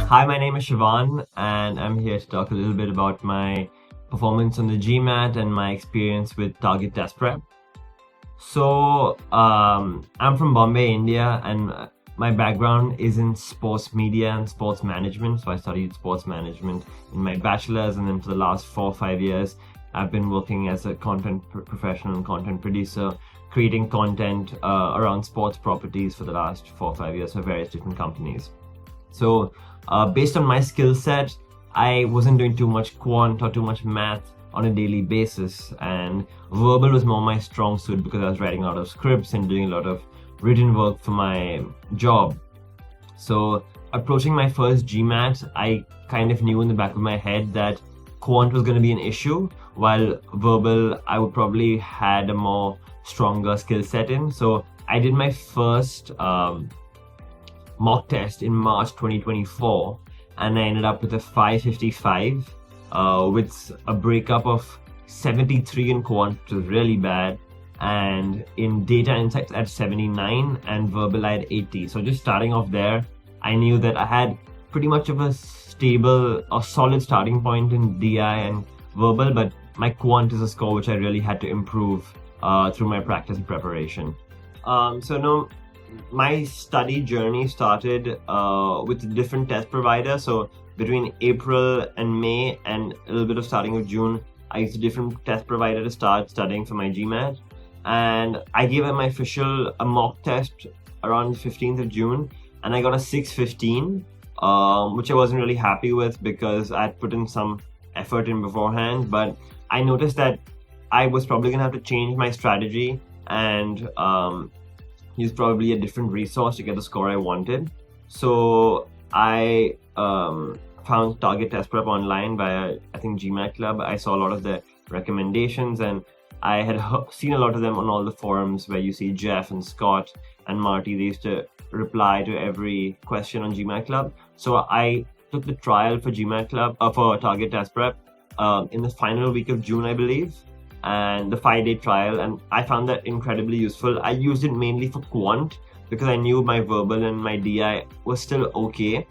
Hi, my name is Shivaan, and I'm here to talk a little bit about my performance on the GMAT and my experience with target test prep. I'm from Bombay, India, and my background is in sports media and sports management. So I studied sports management in my bachelor's, and then for the last 4 or 5 years, I've been working as a content professional and content producer, creating content around sports properties for the last 4 or 5 years for various different companies. So based on my skill set, I wasn't doing too much quant or too much math on a daily basis, and verbal was more my strong suit because I was writing a lot of scripts and doing a lot of written work for my job. So approaching my first GMAT, I kind of knew in the back of my head that quant was going to be an issue, while verbal I would probably had a more stronger skill set in. So I did my first mock test in March 2024, and I ended up with a 555 with a breakup of 73 in quant, which was really bad, and in data insights at 79, and verbal I had 80. So just starting off there, I knew that I had pretty much of a stable or solid starting point in DI and verbal, but my quant is a score which I really had to improve through my practice and preparation. My study journey started with a different test provider. So between April and May and a little bit of starting of June, I used a different test provider to start studying for my GMAT. And I gave my official mock test around the 15th of June, and I got a 615, which I wasn't really happy with because I had put in some effort in beforehand. But I noticed that I was probably going to have to change my strategy and use probably a different resource to get the score I wanted. So I found target test prep online via, I think, GMAT Club. I saw a lot of the recommendations, and I had seen a lot of them on all the forums where you see Jeff and Scott and Marty. They used to reply to every question on GMAT Club. So I took the trial for GMAT Club for target test prep in the final week of June, I believe, and the 5-day trial, and I found that incredibly useful. I used it mainly for quant because I knew my verbal and my DI was still okay,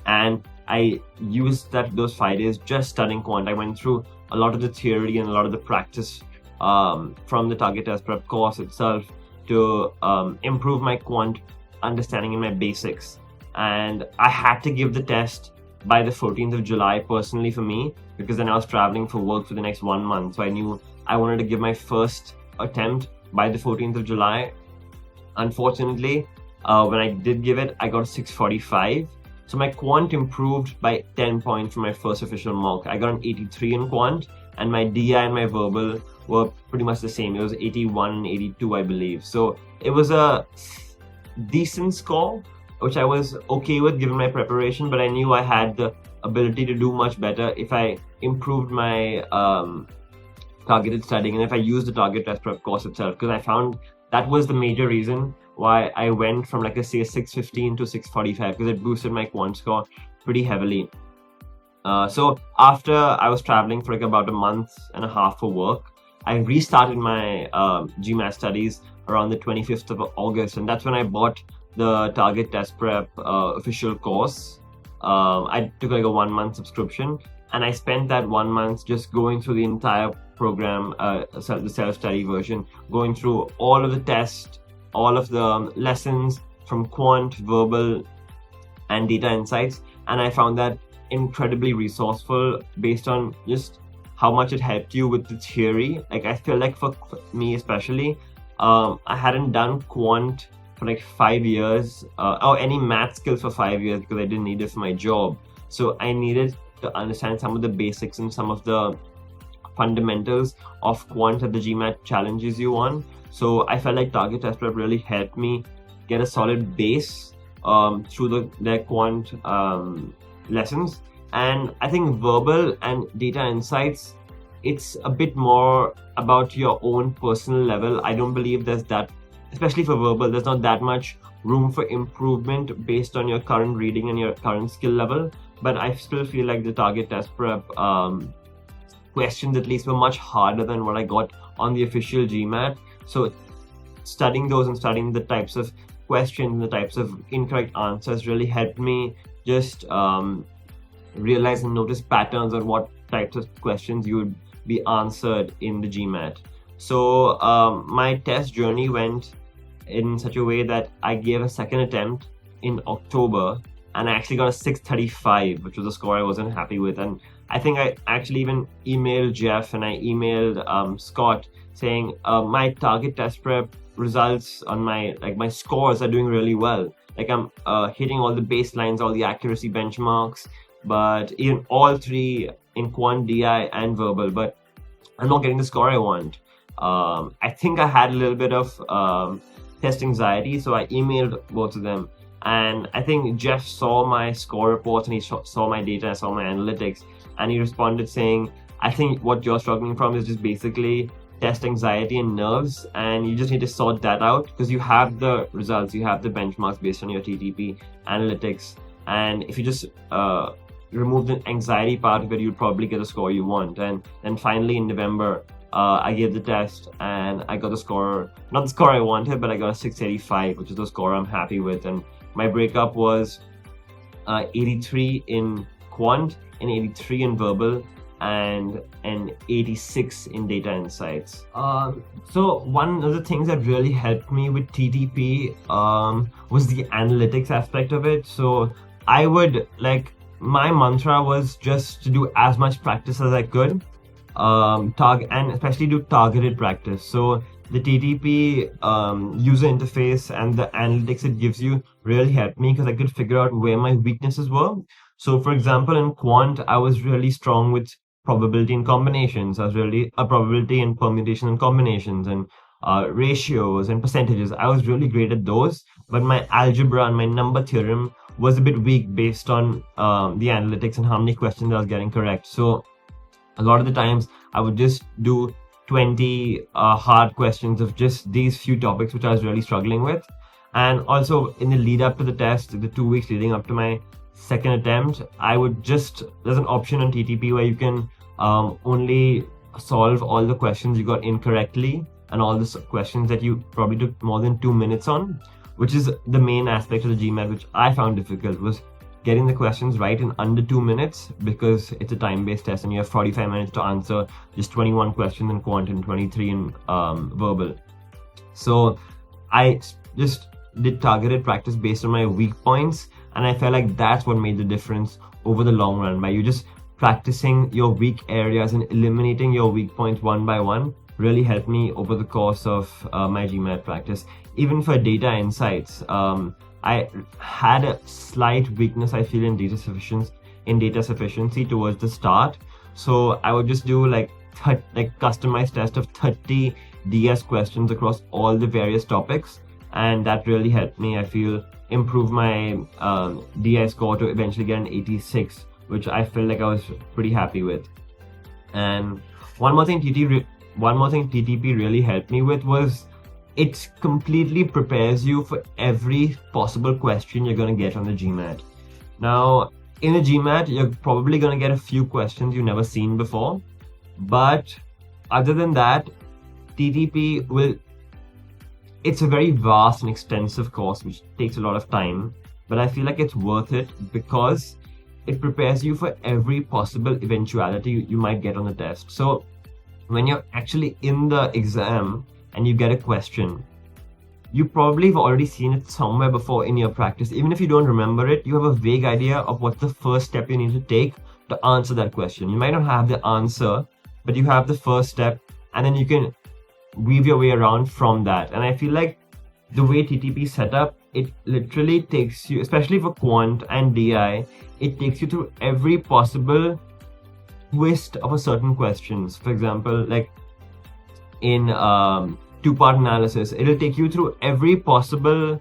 and I used those 5 days just studying quant. I went through a lot of the theory and a lot of the practice from the target test prep course itself to improve my quant understanding in my basics. And I had to give the test by the 14th of July personally for me, because then I was traveling for work for the next 1 month. So I knew I wanted to give my first attempt by the 14th of July. Unfortunately, when I did give it, I got a 645. So my quant improved by 10 points from my first official mock. I got an 83 in quant, and my DI and my verbal were pretty much the same. It was 81 and 82, I believe. So it was a decent score, which I was okay with given my preparation, but I knew I had the ability to do much better if I improved my targeted studying and if I used the target test prep course itself, because I found that was the major reason why I went from, like, a 615 to 645, because it boosted my quant score pretty heavily. So after I was traveling for like about a month and a half for work, I restarted my GMAT studies around the 25th of August, and that's when I bought the target test prep official course. I took like a 1-month subscription, and I spent that 1 month just going through the entire program, the self-study version, going through all of the tests, all of the lessons from quant, verbal, and data insights. And I found that incredibly resourceful based on just how much it helped you with the theory. Like, I feel like for me especially, I hadn't done quant for like 5 years, or any math skills for 5 years, because I didn't need it for my job. So I needed to understand some of the basics and some of the fundamentals of quant that the GMAT challenges you on. So I felt like target test prep really helped me get a solid base through their quant lessons. And I think verbal and data insights, it's a bit more about your own personal level. I don't believe there's that, especially for verbal, there's not that much room for improvement based on your current reading and your current skill level. But I still feel like the target test prep questions at least were much harder than what I got on the official GMAT. So studying those and studying the types of questions, the types of incorrect answers really helped me just realize and notice patterns on what types of questions you would be answered in the GMAT. So my test journey went in such a way that I gave a second attempt in October, and I actually got a 635, which was a score I wasn't happy with. And I think I actually even emailed Jeff and I emailed Scott saying my target test prep results on my scores are doing really well. Like I'm hitting all the baselines, all the accuracy benchmarks, but in all three in Quant, DI, and verbal, but I'm not getting the score I want. I think I had a little bit of test anxiety, so I emailed both of them. And I think Jeff saw my score reports and he saw my data, saw my analytics, and he responded saying, I think what you're struggling from is just basically test anxiety and nerves, and you just need to sort that out because you have the results, you have the benchmarks based on your TTP analytics. And if you just remove the anxiety part of it, you'd probably get the score you want. And then finally in November, I gave the test and I got the score, not the score I wanted, but I got a 685, which is the score I'm happy with. And my breakup was 83 in Quant, and 83 in verbal, and an 86 in data insights. So one of the things that really helped me with TTP was the analytics aspect of it. So I would my mantra was just to do as much practice as I could, and especially do targeted practice. So the TTP user interface and the analytics it gives you really helped me because I could figure out where my weaknesses were. So for example, in Quant, I was really strong with probability and combinations. I was really a probability and permutation and combinations and ratios and percentages. I was really great at those, but my algebra and my number theorem was a bit weak based on the analytics and how many questions I was getting correct. So a lot of the times I would just do 20 hard questions of just these few topics which I was really struggling with. And also in the lead up to the test, the 2 weeks leading up to my second attempt, I would just, there's an option on TTP where you can only solve all the questions you got incorrectly and all the questions that you probably took more than 2 minutes on, which is the main aspect of the GMAT which I found difficult, was getting the questions right in under 2 minutes, because it's a time-based test and you have 45 minutes to answer just 21 questions in Quant and 23 in verbal. So I just did targeted practice based on my weak points, and I felt like that's what made the difference over the long run. By you just practicing your weak areas and eliminating your weak points one by one really helped me over the course of my GMAT practice. Even for data insights, I had a slight weakness, I feel, in data sufficiency towards the start. So I would just do customized test of 30 DS questions across all the various topics, and that really helped me, I feel, improve my DI score to eventually get an 86, which I felt like I was pretty happy with. And one more thing TTP really helped me with was it completely prepares you for every possible question you're going to get on the GMAT. Now, in the GMAT, you're probably going to get a few questions you've never seen before, but other than that, TTP it's a very vast and extensive course which takes a lot of time, but I feel like it's worth it because it prepares you for every possible eventuality you might get on the test. So when you're actually in the exam and you get a question, you probably have already seen it somewhere before in your practice. Even if you don't remember it, you have a vague idea of what's the first step you need to take to answer that question. You might not have the answer, but you have the first step, and then you can weave your way around from that. And I feel like the way TTP is set up, it literally takes you, especially for Quant and DI, it takes you through every possible twist of a certain questions. For example, in two-part analysis, it'll take you through every possible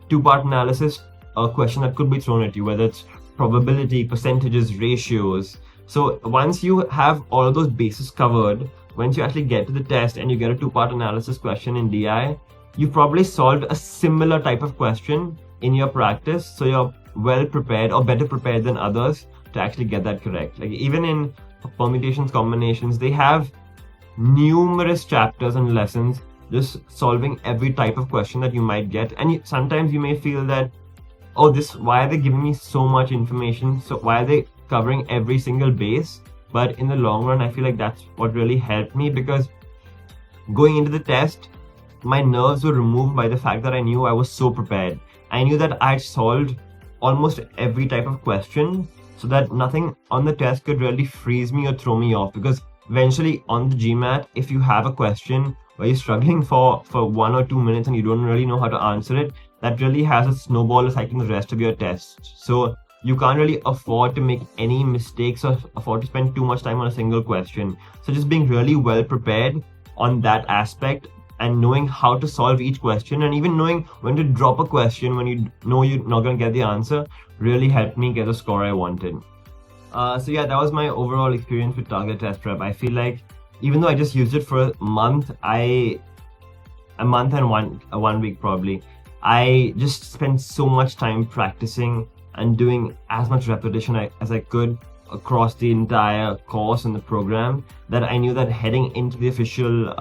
two-part analysis question that could be thrown at you, whether it's probability, percentages, ratios. So once you have all of those bases covered, once you actually get to the test and you get a two-part analysis question in DI, you've probably solved a similar type of question in your practice, so you're well prepared or better prepared than others to actually get that correct. Even in permutations, combinations, they have numerous chapters and lessons just solving every type of question that you might get. And sometimes you may feel that, oh, why are they giving me so much information? So why are they covering every single base? But in the long run, I feel like that's what really helped me, because going into the test, my nerves were removed by the fact that I knew I was so prepared. I knew that I'd solved almost every type of question, so that nothing on the test could really freeze me or throw me off. Because eventually on the GMAT, if you have a question where you're struggling for 1 or 2 minutes and you don't really know how to answer it, that really has a snowball effect in the rest of your tests. So you can't really afford to make any mistakes or afford to spend too much time on a single question. So just being really well prepared on that aspect, and knowing how to solve each question, and even knowing when to drop a question when you know you're not going to get the answer, really helped me get the score I wanted. So yeah, that was my overall experience with Target Test Prep. I feel like even though I just used it for a month and one week probably, I just spent so much time practicing and doing as much repetition as I could across the entire course and the program, that I knew that heading into the official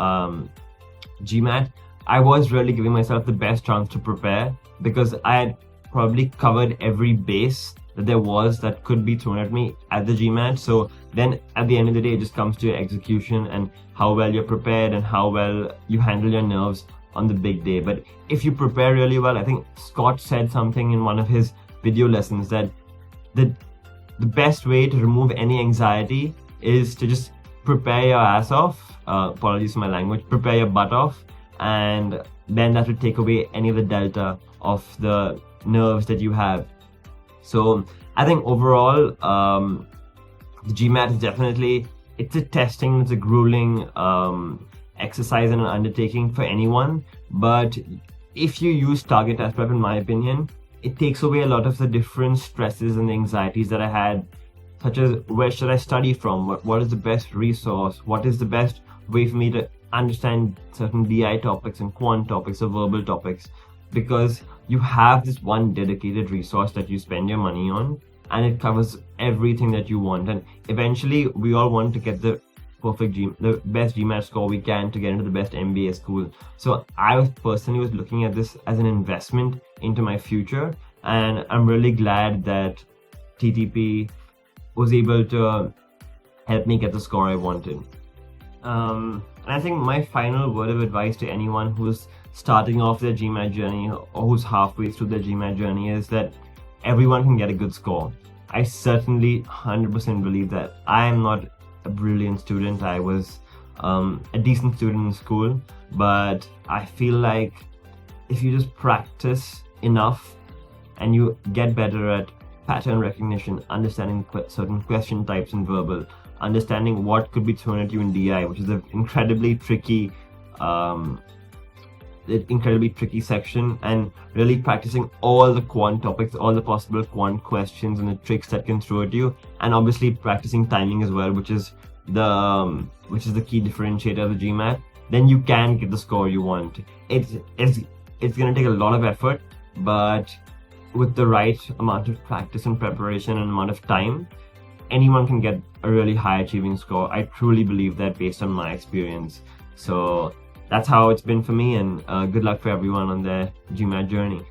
GMAT, I was really giving myself the best chance to prepare, because I had probably covered every base that there was that could be thrown at me at the GMAT. So then at the end of the day, it just comes to your execution and how well you're prepared and how well you handle your nerves on the big day. But if you prepare really well, I think Scott said something in one of his video lessons that the best way to remove any anxiety is to just prepare your ass off. Apologies for my language. Prepare your butt off, and then that will take away any of the delta of the nerves that you have. So I think overall, the GMAT is definitely, it's a testing, it's a grueling exercise and an undertaking for anyone. But if you use Target Test Prep, in my opinion, it takes away a lot of the different stresses and anxieties that I had, such as where should I study from, what is the best resource, what is the best way for me to understand certain DI topics and quant topics or verbal topics, because you have this one dedicated resource that you spend your money on, and it covers everything that you want. And eventually we all want to get the best GMAT score we can to get into the best MBA school. So I personally was looking at this as an investment into my future, and I'm really glad that TTP was able to help me get the score I wanted. And I think my final word of advice to anyone who's starting off their GMAT journey or who's halfway through their GMAT journey is that everyone can get a good score. I certainly 100% believe that. I am not a brilliant student. I was a decent student in school, but I feel like if you just practice enough and you get better at pattern recognition, understanding certain question types in verbal, understanding what could be thrown at you in DI, which is an incredibly tricky section, and really practicing all the quant topics, all the possible quant questions and the tricks that can throw at you, and obviously practicing timing as well, which is the key differentiator of the GMAT, then you can get the score you want. It's going to take a lot of effort, but with the right amount of practice and preparation and amount of time, anyone can get a really high achieving score. I truly believe that based on my experience. So that's how it's been for me, and good luck for everyone on their GMAT journey.